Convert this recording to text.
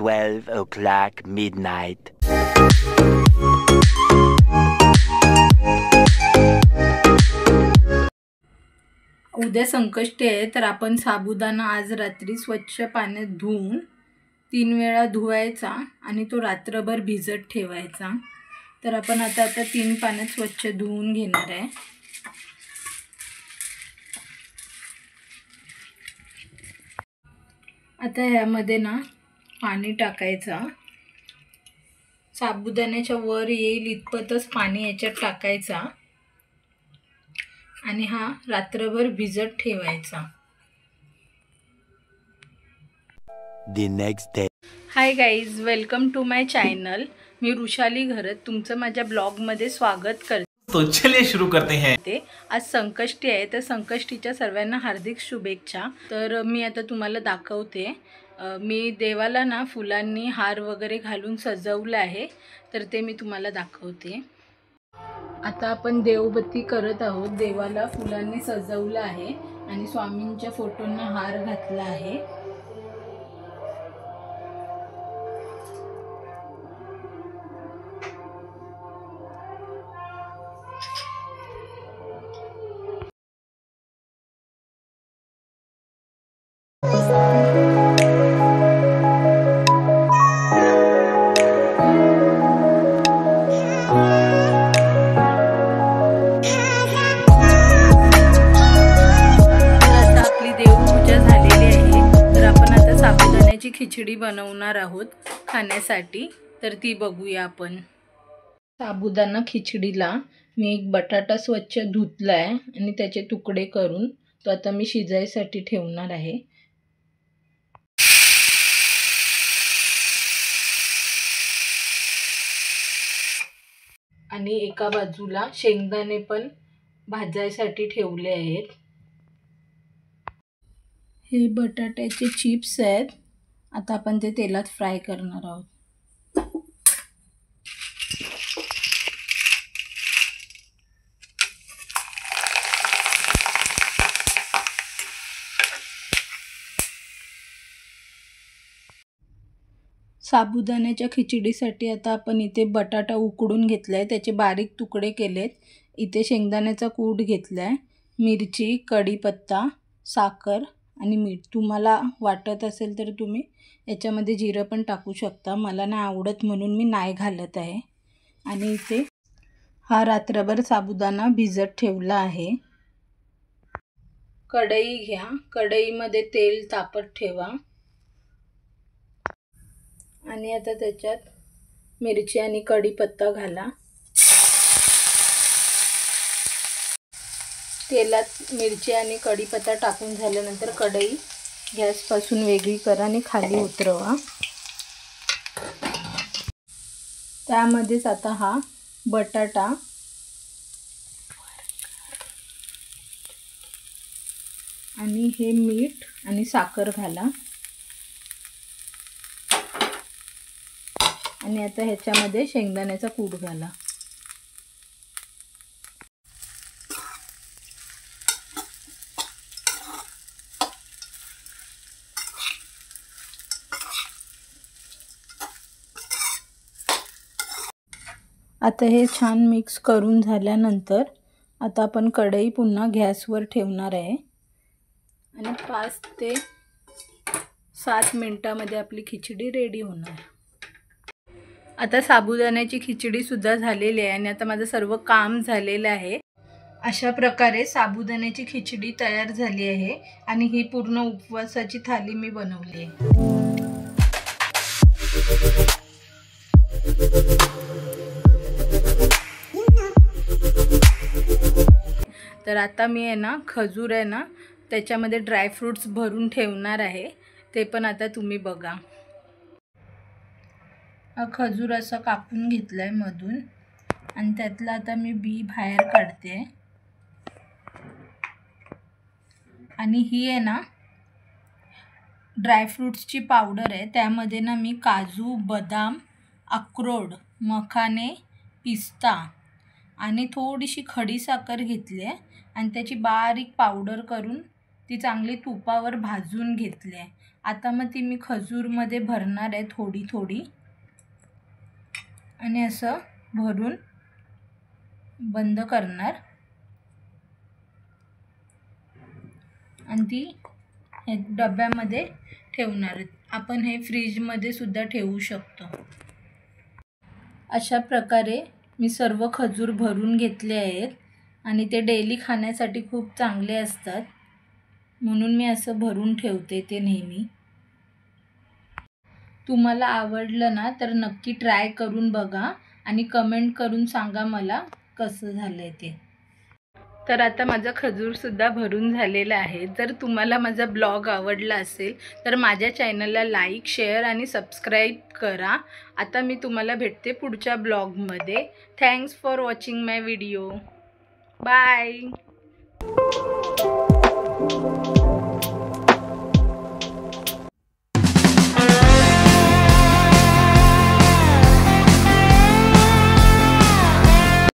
12 o'clock midnight. उद्या संकष्टी आहे, तर आपण साबुदाणा आज रात्री स्वच्छ पाण्यात धुवून 3 वेळा धुवायचा आणि तो रात्रभर भिजत ठेवायचा। तर आपण आता 3 पाण्यात स्वच्छ धुवून घेणार आहे। आता ह्यामध्ये ना पाणी टाकायचं, साबुदाण्याच्या वर येईल इतपतच पाणी याच्यात टाकायचा आणि हा रात्रभर भिजत ठेवायचा। The next day. Hi guys, welcome to my channel. मी रुशाली घरत तुमचं माझ्या ब्लॉगमध्ये स्वागत करते। तो चलिए शुरू करते हैं। आज संकष्टी आहे, तर संकष्टीच्या सर्वांना हार्दिक शुभेच्छा। तर मी आता तुम्हाला दाखवते, मी देवाला ना फुलांनी हार वगैरे घालून सजवलं आहे, तर ते मी तुम्हाला दाखवते। आता आपण देवबत्ती करत आहोत। देवाला फुलांनी सजवलं आहे आणि स्वामींच्या फोटोंना हार घातला आहे। खिचडी बनवणार आहोत खाण्यासाठी, तर ती बघूया आपण। साबुदाणा खिचडीला मी एक बटाटा स्वच्छ धुतलाय आणि त्याचे तुकडे करून तो आता मी शिजायसाठी ठेवणार आहे। आणि एका बाजूला शेंगदाणे पण भाजायसाठी ठेवले आहेत। हे बटाट्याचे चिप्स आहेत, आता आपण ते तेलात फ्राय करणार आहोत। साबुदाण्याच्या खिचडीसाठी आता आपण इथे बटाटा उकडून घेतलाय, त्याचे बारीक तुकडे केलेत। इथे शेंगदाण्याचा कूट घेतलाय, मिरची, कढीपत्ता, साखर आणि मीठ। तुम्हाला वाटत असेल तर तुम्ही याच्यामध्ये जिरं पण टाकू शकता, मला नाही आवडत म्हणून मी नाही घालत आहे। आणि इथे हा रात्रभर साबुदाणा भिजत ठेवला आहे। कढई घ्या, कढईमध्ये तेल तापत ठेवा आणि आता त्याच्यात मिरची आणि कढीपत्ता घाला। तेलात मिरची आणि कढीपत्ता टाकून झाल्यानंतर कढई गॅसपासून वेगळी करा आणि खाली उतरवा। त्यामध्येच आता हा बटाटा आणि हे मीठ आणि साखर घाला आणि आता ह्याच्यामध्ये शेंगदाण्याचा कूट घाला। आता हे छान मिक्स करून झाल्यानंतर आता आपण कढई पुन्हा गॅसवर ठेवणार आहे आणि 5 ते 7 मिनिटांमध्ये आपली खिचडी रेडी होणार। आता साबुदाण्याची खिचडी सुद्धा झालेली आहे आणि आता माझं सर्व काम झालेलं आहे। अशा प्रकारे साबुदाण्याची खिचडी तयार झाली आहे आणि ही पूर्ण उपवासाची थाली मी बनवली आहे। तर आता मी आहे ना खजूर आहे ना त्याच्यामध्ये ड्रायफ्रूट्स भरून ठेवणार आहे, ते पण आता तुम्ही बघा। हा खजूर असा कापून घेतलाय मधून आणि त्यातला आता मी बी बाहेर काढते। आणि ही आहे ना ड्रायफ्रूट्सची पावडर आहे, त्यामध्ये ना मी काजू, बदाम, अक्रोड, मखाने, पिस्ता आणि थोडीशी खडीसाखर घेतली आहे आणि त्याची बारीक पावडर करून ती चांगली तुपावर भाजून घेतली आहे. आता मग ती मी खजूरमध्ये भरणार आहे थोडी थोडी, आणि असं भरून बंद करणार आणि ती डब्यामध्ये ठेवणार. आपण हे फ्रीजमध्ये सुद्धा ठेवू शकतो. अशा प्रकारे मी सर्व खजूर भरून घेतले आहेत आणि ते डेली खाण्यासाठी खूप चांगले असतात, म्हणून मी असं भरून ठेवते ते नेहमी. तुम्हाला आवडलं ना तर नक्की ट्राय करून बघा आणि कमेंट करून सांगा मला कसं झालंय ते. तर आता माझा खजूरसुद्धा भरून झालेला आहे. जर तुम्हाला माझा ब्लॉग आवडला असेल तर माझ्या चॅनलला लाईक, शेअर आणि सबस्क्राईब करा. आता मी तुम्हाला भेटते पुढच्या ब्लॉगमध्ये. Thanks for watching my video. Bye.